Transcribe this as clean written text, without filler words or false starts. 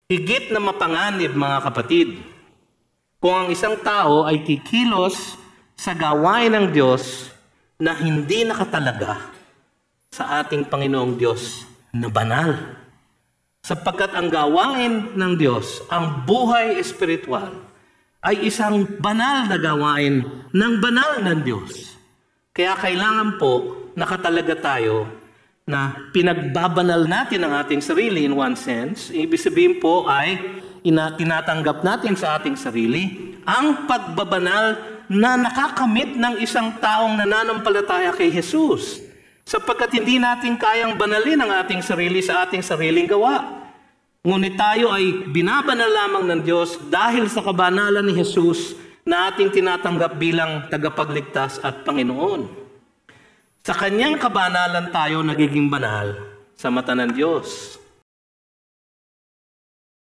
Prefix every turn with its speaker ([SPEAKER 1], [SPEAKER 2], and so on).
[SPEAKER 1] Higit na mapanganib, mga kapatid, kung ang isang tao ay kikilos sa gawain ng Diyos na hindi nakatalaga sa ating Panginoong Diyos na banal. Sapagkat ang gawain ng Diyos, ang buhay espiritual, ay isang banal na gawain ng banal ng Diyos. Kaya kailangan po nakatalaga tayo na pinagbabanal natin ang ating sarili in one sense. Ibig sabihin po ay tinatanggap natin sa ating sarili ang pagbabanal na nakakamit ng isang taong nananampalataya kay Jesus. Sapagkat hindi natin kayang banalin ang ating sarili sa ating sariling gawa. Ngunit tayo ay binabanal lamang ng Diyos dahil sa kabanalan ni Jesus na ating tinatanggap bilang tagapagligtas at Panginoon. Sa kanyang kabanalan tayo nagiging banal sa mata ng Diyos.